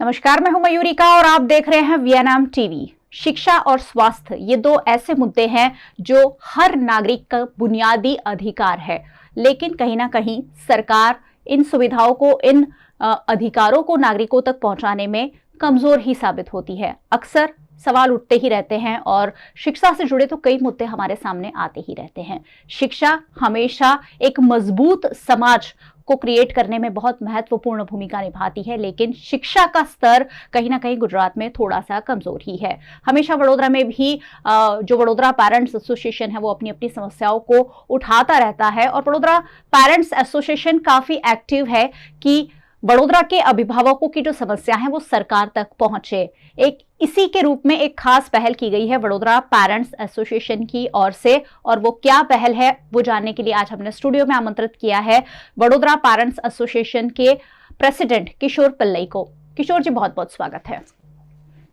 नमस्कार, मैं हूं मयूरिका और आप देख रहे हैं वीएनएम टीवी। शिक्षा और स्वास्थ्य ये दो ऐसे मुद्दे हैं जो हर नागरिक का बुनियादी अधिकार है, लेकिन कहीं ना कहीं सरकार इन सुविधाओं को, इन अधिकारों को नागरिकों तक पहुंचाने में कमजोर ही साबित होती है। अक्सर सवाल उठते ही रहते हैं और शिक्षा से जुड़े तो कई मुद्दे हमारे सामने आते ही रहते हैं। शिक्षा हमेशा एक मजबूत समाज को क्रिएट करने में बहुत महत्वपूर्ण भूमिका निभाती है, लेकिन शिक्षा का स्तर कहीं ना कहीं गुजरात में थोड़ा सा कमजोर ही है। हमेशा वडोदरा में भी जो वडोदरा पेरेंट्स एसोसिएशन है वो अपनी अपनी समस्याओं को उठाता रहता है और वडोदरा पेरेंट्स एसोसिएशन काफी एक्टिव है कि वडोदरा के अभिभावकों की जो समस्या है वो सरकार तक पहुंचे। एक इसी के रूप में एक खास पहल की गई है वडोदरा पेरेंट्स एसोसिएशन की ओर से, और वो क्या पहल है वो जानने के लिए आज हमने स्टूडियो में आमंत्रित किया है वडोदरा पेरेंट्स एसोसिएशन के प्रेसिडेंट किशोर पिल्लई को। किशोर जी, बहुत बहुत स्वागत है।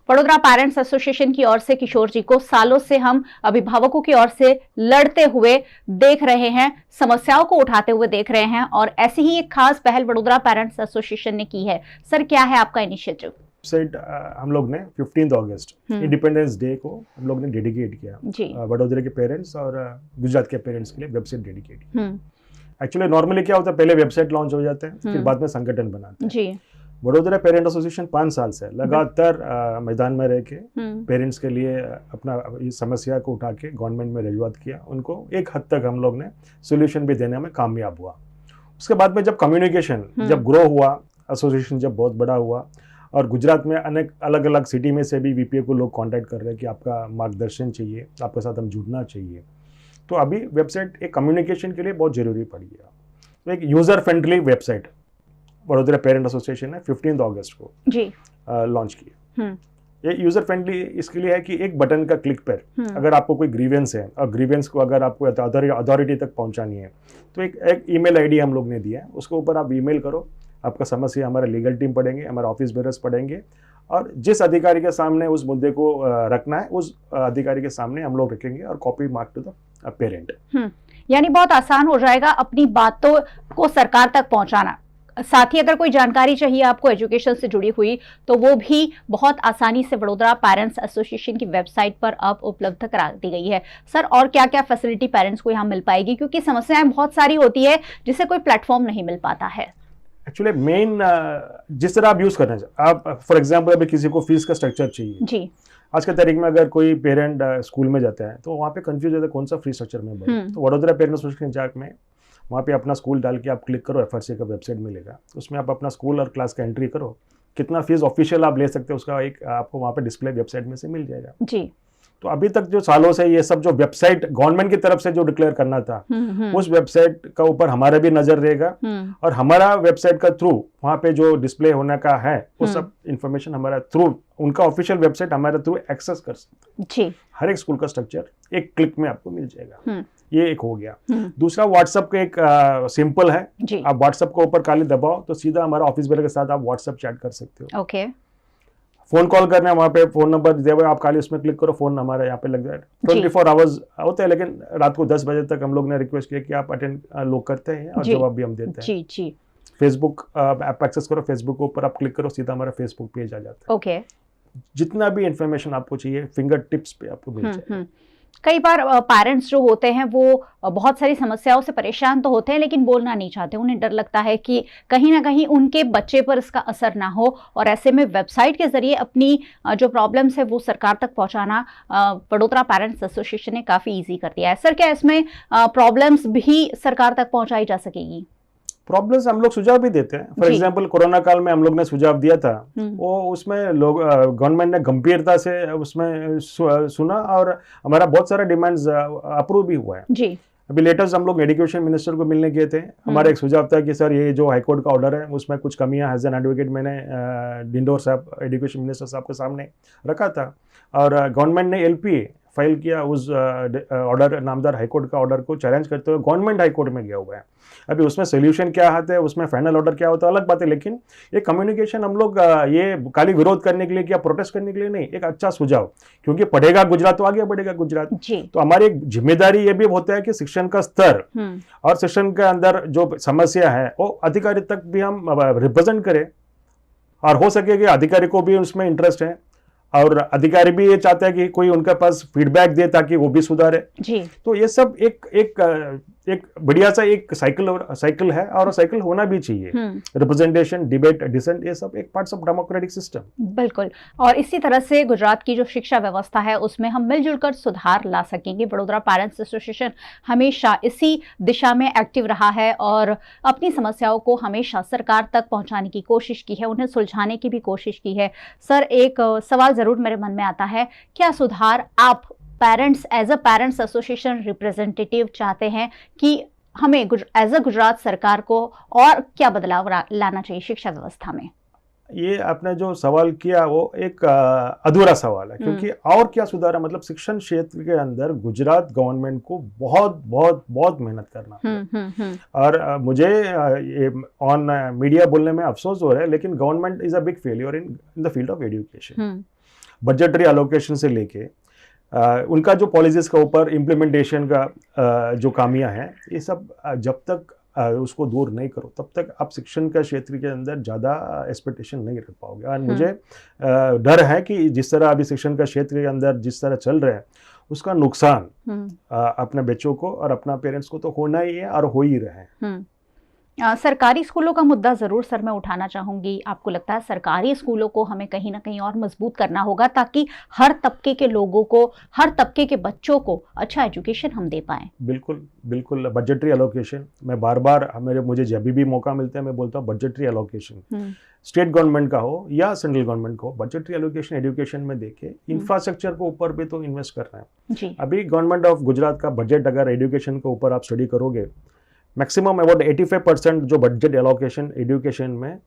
वडोदरा पेरेंट्स एसोसिएशन की ओर से किशोर जी को सालों से हम अभिभावकों की ओर से लड़ते हुए देख रहे हैं, समस्याओं को उठाते हुए देख रहे हैं, और ऐसी ही एक खास पहल वडोदरा पेरेंट्स एसोसिएशन ने की है। सर, क्या है आपका इनिशिएटिव? वेबसाइट हम लोग ने 15 अगस्त इंडिपेंडेंस डे को हम लोग ने डेडिकेट किया वडोदरा के पेरेंट्स और गुजरात के पेरेंट्स के लिए वेबसाइट डेडिकेट किया। एक्चुअली नॉर्मली क्या होता है, पहले वेबसाइट लॉन्च हो जाते हैं, फिर बाद में संगठन बनाते हैं। जी। वडोदरा पेरेंट एसोसिएशन 5 साल से लगातार मैदान में रह के पेरेंट्स के लिए अपना इस समस्या को उठा के गवर्नमेंट में रजूआत किया। उनको एक हद तक हम लोग ने सोल्यूशन भी देने में कामयाब हुआ। उसके बाद में जब कम्युनिकेशन जब ग्रो हुआ, एसोसिएशन जब बहुत बड़ा हुआ और गुजरात में अनेक अलग अलग सिटी में से भी वीपीए को लोग कांटेक्ट कर रहे हैं कि आपका मार्गदर्शन चाहिए, आपके साथ हम जुड़ना चाहिए, तो अभी वेबसाइट एक कम्युनिकेशन के लिए बहुत ज़रूरी पड़ गया। तो एक user friendly website Vadodara parent association ने 15 अगस्त को लॉन्च किया। ये यूज़र फ्रेंडली इसके लिए है कि एक बटन का क्लिक पर अगर आपको कोई ग्रीवेंस है और ग्रीवेंस को अगर आपको अथॉरिटी तक पहुंचानी है तो एक ईमेल आईडी हम लोग ने दिया है, उसके ऊपर आप ईमेल करो, आपका समस्या हमारा लीगल टीम पढ़ेंगे, हमारा ऑफिस बेरर्स पढ़ेंगे और जिस अधिकारी के सामने उस मुद्दे को रखना है उस अधिकारी के सामने हम लोग रखेंगे और copy mark to the parent. यानी बहुत आसान हो जाएगा अपनी बातों को सरकार तक पहुंचाना। साथ ही अगर कोई जानकारी चाहिए आपको एजुकेशन से जुड़ी हुई तो वो भी बहुत आसानी से वडोदरा पेरेंट्स एसोसिएशन की वेबसाइट पर अब उपलब्ध करा दी गई है। सर, और क्या क्या फैसिलिटी पेरेंट्स को यहाँ मिल पाएगी, क्योंकि समस्याएं बहुत सारी होती है जिसे कोई प्लेटफॉर्म नहीं मिल पाता है? एक्चुअली मेन जिस तरह आप यूज करना चाहिए, आप फॉर एग्जांपल अभी किसी को फीस का स्ट्रक्चर चाहिए जी, आज के तारीख में अगर कोई पेरेंट स्कूल में जाता है तो वहाँ पे कंफ्यूज होता है कौन सा फी स्ट्रक्चर में भरे। तो वडोदरा पेरेंट एसोसिएशन चार्ट में वहाँ पे अपना स्कूल डाल के आप क्लिक करो, एफआरसी का वेबसाइट मिलेगा, उसमें आप अपना स्कूल और क्लास का एंट्री करो, कितना फीस ऑफिशियल आप ले सकते हो उसका एक आपको वहाँ पे डिस्प्ले वेबसाइट में से मिल जाएगा जी। तो अभी तक जो सालों से ये सब जो वेबसाइट गवर्नमेंट की तरफ से जो डिक्लेयर करना था उस वेबसाइट का ऊपर हमारा भी नजर रहेगा और हमारा वेबसाइट का थ्रू वहाँ पे जो डिस्प्ले होने का है वो सब इंफॉर्मेशन हमारा थ्रू उनका ऑफिशियल वेबसाइट हमारे थ्रू एक्सेस कर सकते हैं। हर एक स्कूल का स्ट्रक्चर एक क्लिक में आपको मिल जाएगा। ये एक हो गया। दूसरा, व्हाट्सएप का एक सिंपल है, आप व्हाट्सएप को ऊपर खाली दबाओ तो सीधा हमारा ऑफिस बेयर के साथ आप व्हाट्सएप चैट कर सकते हो। ओके। फोन कॉल करना है, वहाँ पे फोन नंबर दिया हुआ है, आप खाली उसमें क्लिक करो, फोन हमारा यहाँ पे लग जाए। 24 आवर्स होते हैं, लेकिन रात को 10 बजे तक हम लोग ने रिक्वेस्ट किया कि आप अटेंड लोग करते हैं और जवाब भी हम देते हैं। जी जी। फेसबुक ऐप एक्सेस करो, फेसबुक के ऊपर आप क्लिक करो, सीधा हमारा फेसबुक पेज आ जाता है। ओके। जितना भी इंफॉर्मेशन आपको चाहिए फिंगर टिप्स पे आपको मिल जाएगा। कई बार पेरेंट्स जो होते हैं वो बहुत सारी समस्याओं से परेशान तो होते हैं लेकिन बोलना नहीं चाहते। उन्हें डर लगता है कि कहीं ना कहीं उनके बच्चे पर इसका असर ना हो, और ऐसे में वेबसाइट के जरिए अपनी जो प्रॉब्लम्स है वो सरकार तक पहुंचाना वडोदरा पेरेंट्स एसोसिएशन ने काफ़ी ईजी कर दिया है। सर, क्या इसमें प्रॉब्लम्स भी सरकार तक पहुँचाई जा सकेगी? प्रॉब्लम्स हम लोग सुझाव भी देते हैं। फॉर एग्जांपल कोरोना काल में हम लोग ने सुझाव दिया था, वो उसमें लोग गवर्नमेंट ने गंभीरता से उसमें सुना और हमारा बहुत सारा डिमांड्स अप्रूव भी हुआ है जी। अभी लेटेस्ट हम लोग एजुकेशन मिनिस्टर को मिलने गए थे, हमारा एक सुझाव था कि सर ये जो हाईकोर्ट का ऑर्डर है उसमें कुछ कमियां एज एन एडवोकेट मैंने डिंडोर साहब एजुकेशन मिनिस्टर साहब के सामने रखा था और गवर्नमेंट ने एलपीए फाइल किया उस ऑर्डर, नामदार हाईकोर्ट का ऑर्डर को चैलेंज करते हुए गवर्नमेंट हाईकोर्ट में गया हुआ है। अभी उसमें सोल्यूशन क्या आता है, उसमें फाइनल ऑर्डर क्या होता है अलग बात है, लेकिन ये कम्युनिकेशन हम लोग ये खाली विरोध करने के लिए क्या प्रोटेस्ट करने के लिए नहीं, एक अच्छा सुझाव, क्योंकि पढ़ेगा गुजरात तो आगे बढ़ेगा गुजरात। तो हमारी एक जिम्मेदारी ये भी होता है कि शिक्षण का स्तर और शिक्षण के अंदर जो समस्या है वो अधिकारी तक भी हम रिप्रेजेंट करें और हो सके कि अधिकारी को भी उसमें इंटरेस्ट है और अधिकारी भी ये चाहते हैं कि कोई उनके पास फीडबैक दे ताकि वो भी सुधारे जी। तो ये सब एक बढ़िया सा एक साइकिल है और साइकिल होना भी चाहिए। रिप्रेजेंटेशन, डिबेट, डिसेंट, ये सब एक पार्ट्स ऑफ डेमोक्रेटिक सिस्टम। बिल्कुल, और इसी तरह से गुजरात की जो शिक्षा व्यवस्था है उसमें हम मिलजुल कर सुधार ला सकेंगे। वडोदरा पेरेंट्स एसोसिएशन हमेशा इसी दिशा में एक्टिव रहा है और अपनी समस्याओं को हमेशा सरकार तक पहुंचाने की कोशिश की है, उन्हें सुलझाने की भी कोशिश की है। सर, एक सवाल जरूर मेरे मन में आता है, क्या सुधार आप parents as a parents association representative चाहते हैं कि हमें एज अ गुजरात सरकार को और क्या बदलाव लाना चाहिए शिक्षा व्यवस्था में? ये आपने जो सवाल किया वो एक अधूरा सवाल है, क्योंकि और क्या सुधार है, मतलब शिक्षण क्षेत्र के अंदर गुजरात गवर्नमेंट को बहुत बहुत बहुत मेहनत करना है। और मुझे ऑन मीडिया बोलने में अफसोस हो रहा है, लेकिन government is a big failure in the field of education. Budgetary allocation से लेके उनका जो पॉलिसीज का ऊपर इम्प्लीमेंटेशन का जो खामियां हैं, ये सब जब तक उसको दूर नहीं करो तब तक आप शिक्षण का क्षेत्र के अंदर ज़्यादा एक्सपेक्टेशन नहीं रख पाओगे। और मुझे डर है कि जिस तरह अभी शिक्षण का क्षेत्र के अंदर जिस तरह चल रहा है उसका नुकसान अपने बच्चों को और अपना पेरेंट्स को तो होना ही है और हो ही रहे हैं। सरकारी स्कूलों का मुद्दा जरूर सर मैं उठाना चाहूंगी। आपको लगता है सरकारी स्कूलों को हमें कहीं ना कहीं और मजबूत करना होगा ताकि हर तबके के लोगों को, हर तबके के बच्चों को अच्छा एजुकेशन हम दे पाएं? बिल्कुल बिल्कुल। बजटरी एलोकेशन, मैं बार बार मुझे जब भी मौका मिलता है मैं बोलता हूँ बजटरी एलोकेशन स्टेट गवर्नमेंट का हो या सेंट्रल गवर्नमेंट का हो, बजटरी एलोकेशन एजुकेशन में देखे इंफ्रास्ट्रक्चर के ऊपर भी तो इन्वेस्ट करना है। अभी गवर्नमेंट ऑफ गुजरात का बजट अगर एजुकेशन के ऊपर आप स्टडी करोगे, मैक्सिमम अबाउट 85% जो बजट एलोकेशन एजुकेशन में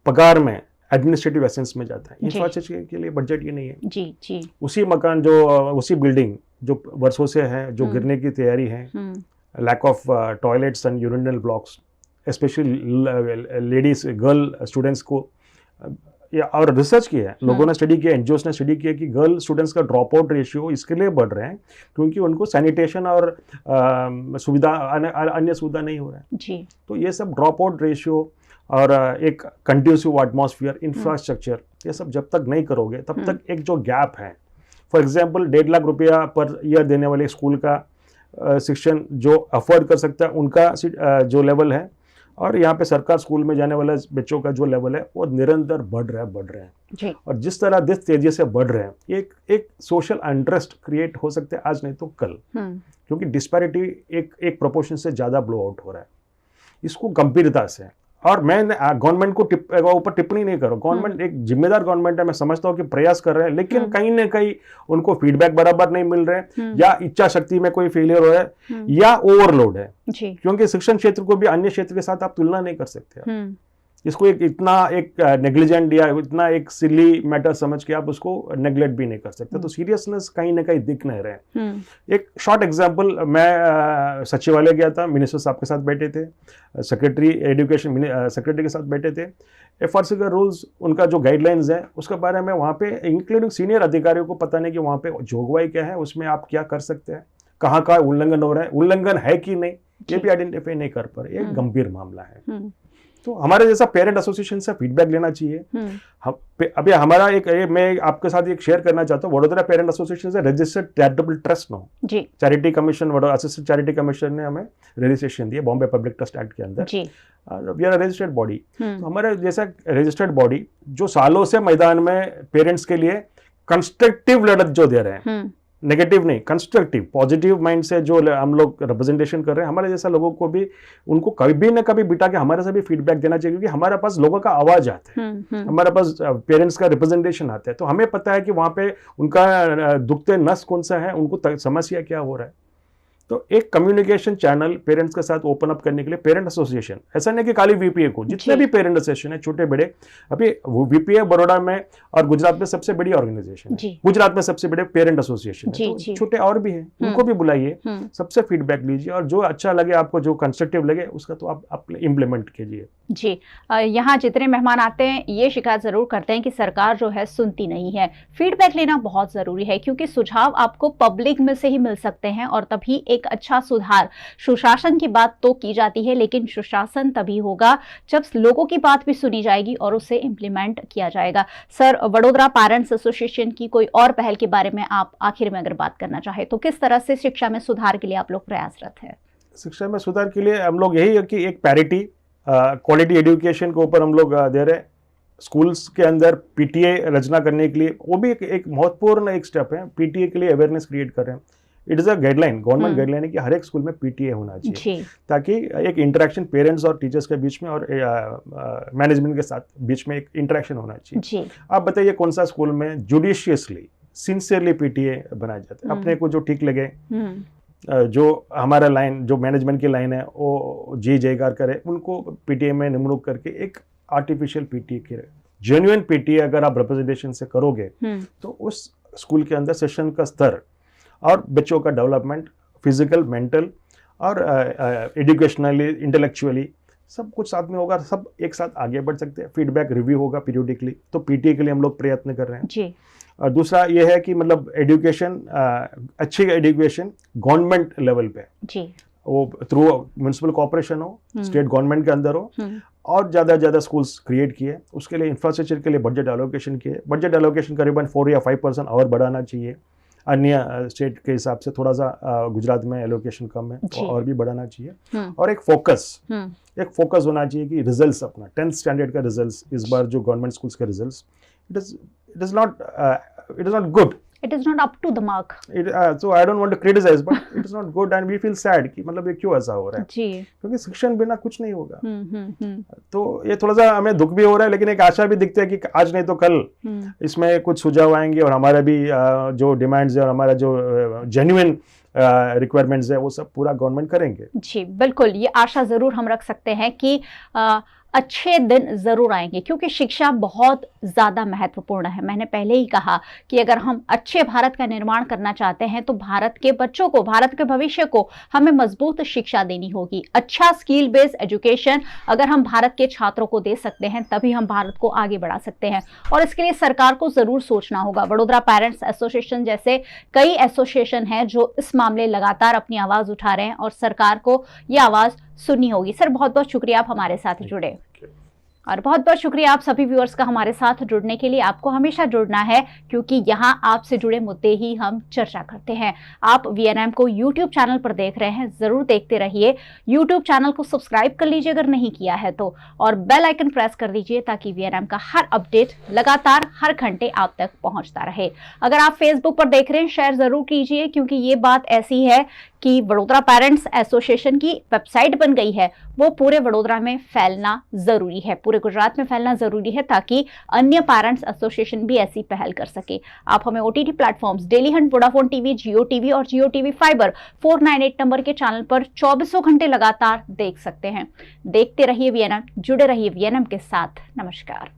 पगार में एडमिनिस्ट्रेटिव एसेंस में जाता है। इंफ्रास्ट्रक्चर के लिए बजट ही नहीं है। जी। उसी मकान जो उसी बिल्डिंग जो वर्षों से है, जो गिरने की तैयारी है, lack of toilets and urinal blocks, specially ladies girl students को, और रिसर्च किया है, लोगों ने स्टडी किया, एनजीओस ने स्टडी किया कि गर्ल स्टूडेंट्स का ड्रॉप आउट रेशियो इसके लिए बढ़ रहे हैं क्योंकि उनको सैनिटेशन और सुविधा अन्य सुविधा नहीं हो रहा है जी। तो ये सब ड्रॉप आउट रेशियो और एक कंड्यूसिव एटमॉस्फेयर, इंफ्रास्ट्रक्चर, ये सब जब तक नहीं करोगे तब तक एक जो गैप है, फॉर एग्जाम्पल 1.5 लाख रुपया पर ईयर देने वाले स्कूल का शिक्षण जो अफोर्ड कर सकता है उनका जो लेवल है, और यहाँ पे सरकार स्कूल में जाने वाले बच्चों का जो लेवल है वो निरंतर बढ़ रहा है जी। और जिस तेजी से बढ़ रहे हैं, एक सोशल इंटरेस्ट क्रिएट हो सकते हैं आज नहीं तो कल, क्योंकि डिस्पैरिटी एक प्रोपोर्शन से ज़्यादा ब्लो आउट हो रहा है। इसको गंभीरता से, और मैं गवर्नमेंट को ऊपर टिप्पणी नहीं करूँ, गवर्नमेंट एक जिम्मेदार गवर्नमेंट है, मैं समझता हूँ कि प्रयास कर रहे हैं, लेकिन कहीं ना कहीं उनको फीडबैक बराबर नहीं मिल रहे, या इच्छा शक्ति में कोई फेलियर हो रहा है, या ओवरलोड है, क्योंकि शिक्षण क्षेत्र को भी अन्य क्षेत्र के साथ आप तुलना नहीं कर सकते। इसको इतना नेग्लिजेंट या इतना एक सिली मैटर समझ के आप उसको नेग्लेक्ट भी नहीं कर सकते। तो सीरियसनेस कहीं ना कहीं दिख नहीं रहे। एक शॉर्ट एग्जांपल, मैं सचिवालय गया था, मिनिस्टर साहब के साथ बैठे थे, सेक्रेटरी एजुकेशन सेक्रेटरी के साथ बैठे थे। एफआरसी का रूल्स, उनका जो गाइडलाइंस है उसके बारे में वहाँ पे इंक्लूडिंग सीनियर अधिकारियों को पता नहीं कि वहाँ पे जोगवाई क्या है, उसमें आप क्या कर सकते हैं, कहाँ कहाँ उल्लंघन हो रहा है, उल्लंघन है कि नहीं, ये भी आइडेंटिफाई नहीं कर पा रहे। एक गंभीर मामला है। तो हमारे जैसा पेरेंट एसोसिएशन से फीडबैक लेना चाहिए। अभी हमारा मैं आपके साथ एक शेयर करना चाहता हूँ, वडोदरा पेरेंट एसोसिएशन से रजिस्टर्ड चैरिटेबल ट्रस्ट नो जी, charity commission, assistant charity commission ने हमें रजिस्ट्रेशन दिया बॉम्बे पब्लिक ट्रस्ट एक्ट के अंदर। We are registered body. तो हमारे जैसा रजिस्टर्ड बॉडी जो सालों से मैदान में पेरेंट्स के लिए कंस्ट्रक्टिव लड़त जो दे रहे हैं, नेगेटिव नहीं, कंस्ट्रक्टिव पॉजिटिव माइंड से जो हम लोग रिप्रेजेंटेशन कर रहे हैं, हमारे जैसा लोगों को भी उनको कभी न कभी बिठा के हमारे से भी फीडबैक देना चाहिए, क्योंकि हमारे पास लोगों का आवाज आता है, हमारे पास पेरेंट्स का रिप्रेजेंटेशन आता है, तो हमें पता है कि वहाँ पे उनका दुखते नस कौन सा है, उनको समस्या क्या हो रहा है। तो एक कम्युनिकेशन चैनल पेरेंट्स के साथ ओपन अप करने के लिए पेरेंट एसोसिएशन, ऐसा नहीं कि खाली वीपीए को, जितने भी पेरेंट एसोसिएशन है छोटे बड़े, अभी वीपीए बड़ौदा में और गुजरात में सबसे बड़ी ऑर्गेनाइजेशन है, गुजरात में सबसे बड़े पेरेंट एसोसिएशन है, तो छोटे और भी हैं, उनको भी बुलाइए, सबसे फीडबैक लीजिए, और जो अच्छा लगे आपको, जो कंस्ट्रक्टिव लगे उसका तो आप इम्प्लीमेंट कीजिए। जी, यहाँ जितने मेहमान आते हैं ये शिकायत ज़रूर करते हैं कि सरकार जो है सुनती नहीं है। फीडबैक लेना बहुत ज़रूरी है क्योंकि सुझाव आपको पब्लिक में से ही मिल सकते हैं और तभी एक अच्छा सुधार। सुशासन की बात तो की जाती है लेकिन सुशासन तभी होगा जब लोगों की बात भी सुनी जाएगी और उसे इम्प्लीमेंट किया जाएगा। सर, वडोदरा पेरेंट्स एसोसिएशन की कोई और पहल के बारे में आप आखिर में अगर बात करना चाहें तो किस तरह से शिक्षा में सुधार के लिए आप लोग प्रयासरत हैं? शिक्षा में सुधार के लिए हम लोग यही है कि एक पैरिटी, क्वालिटी एजुकेशन के ऊपर हम लोग दे रहे हैं। स्कूल्स के अंदर पीटीए रचना करने के लिए वो भी एक महत्वपूर्ण एक स्टेप है। पीटीए के लिए अवेयरनेस क्रिएट कर रहे हैं। It is a guideline, government guideline है कि हर एक स्कूल में पीटीए होना चाहिए ताकि एक इंटरेक्शन पेरेंट्स और टीचर्स के बीच में और मैनेजमेंट के साथ बीच में एक इंटरेक्शन होना चाहिए। आप बताइए कौन सा स्कूल में जुडिशियसली सिंसियरली पीटीए बनाया जाता है, अपने को जो ठीक लगे, जो हमारा लाइन, जो मैनेजमेंट की लाइन है वो जी जयकार करे, उनको पीटीए में निमणूक करके एक आर्टिफिशियल पीटीए की जेन्युइन पीटीए अगर आप रिप्रेजेंटेशन से करोगे तो उस स्कूल के अंदर सेशन का स्तर और बच्चों का डेवलपमेंट फिजिकल, मेंटल और एजुकेशनली, इंटेलेक्चुअली सब कुछ साथ में होगा, सब एक साथ आगे बढ़ सकते हैं। फीडबैक रिव्यू होगा पीरियोडिकली, तो पीटीए के लिए हम लोग प्रयत्न कर रहे हैं जी। और दूसरा ये है कि मतलब एजुकेशन, अच्छी एजुकेशन गवर्नमेंट लेवल पे जी, वो थ्रू म्यूनिसिपल कॉर्पोरेशन हो, स्टेट गवर्नमेंट के अंदर हो, और ज़्यादा स्कूल्स क्रिएट किए। उसके लिए इंफ्रास्ट्रक्चर के लिए बजट एलोकेशन किए। बजट एलोकेशन करीबन 4 या 5% और बढ़ाना चाहिए। अन्य स्टेट के हिसाब से थोड़ा सा गुजरात में एलोकेशन कम है तो और भी बढ़ाना चाहिए। और एक फोकस होना चाहिए कि रिजल्ट्स, अपना 10th स्टैंडर्ड का रिजल्ट्स इस बार जो गवर्नमेंट स्कूल्स के results, it is not good. It is not up to the mark. So I don't want to criticize, but it is not good and we feel sad कि मतलब ये क्यों ऐसा हो रहा है जी, क्योंकि शिक्षण बिना कुछ नहीं होगा। तो ये थोड़ा सा हमें दुख भी हो रहा है लेकिन एक आशा भी दिखती है कि आज नहीं तो कल इसमें कुछ सुझाव आएंगे और हमारा भी जो डिमांड्स है और हमारा जो जेन्युइन रिक्वायरमेंट्स है वो सब पूरा गवर्नमेंट करेंगे। जी बिल्कुल, ये आशा जरूर हम रख सकते हैं कि अच्छे दिन जरूर आएंगे क्योंकि शिक्षा बहुत ज़्यादा महत्वपूर्ण है। मैंने पहले ही कहा कि अगर हम अच्छे भारत का निर्माण करना चाहते हैं तो भारत के बच्चों को, भारत के भविष्य को हमें मजबूत शिक्षा देनी होगी। अच्छा स्किल बेस्ड एजुकेशन अगर हम भारत के छात्रों को दे सकते हैं तभी हम भारत को आगे बढ़ा सकते हैं और इसके लिए सरकार को ज़रूर सोचना होगा। वडोदरा पेरेंट्स एसोसिएशन जैसे कई एसोसिएशन हैं जो इस मामले लगातार अपनी आवाज़ उठा रहे हैं और सरकार को ये आवाज़ सुननी होगी। सर, बहुत बहुत शुक्रिया आप हमारे साथ जुड़े और बहुत बहुत शुक्रिया आप सभी व्यूअर्स का हमारे साथ जुड़ने के लिए। आपको हमेशा जुड़ना है क्योंकि यहाँ आपसे जुड़े मुद्दे ही हम चर्चा करते हैं। आप VNM को YouTube चैनल पर देख रहे हैं, ज़रूर देखते रहिए। YouTube चैनल को सब्सक्राइब कर लीजिए अगर नहीं किया है तो, और बेल आइकन प्रेस कर दीजिए ताकि VNM का हर अपडेट लगातार हर घंटे आप तक पहुँचता रहे। अगर आप फेसबुक पर देख रहे हैं, शेयर ज़रूर कीजिए क्योंकि ये बात ऐसी है कि वडोदरा पेरेंट्स एसोसिएशन की वेबसाइट बन गई है, वो पूरे वडोदरा में फैलना ज़रूरी है, पूरे गुजरात में फैलना ज़रूरी है ताकि अन्य पेरेंट्स एसोसिएशन भी ऐसी पहल कर सके। आप हमें OTT platforms Dailyhunt, Vodafone TV, Jio TV और जियो टीवी फाइबर 498 नंबर के चैनल पर 24 घंटे लगातार देख सकते हैं। देखते रहिए VNM, जुड़े रहिए VNM के साथ। नमस्कार।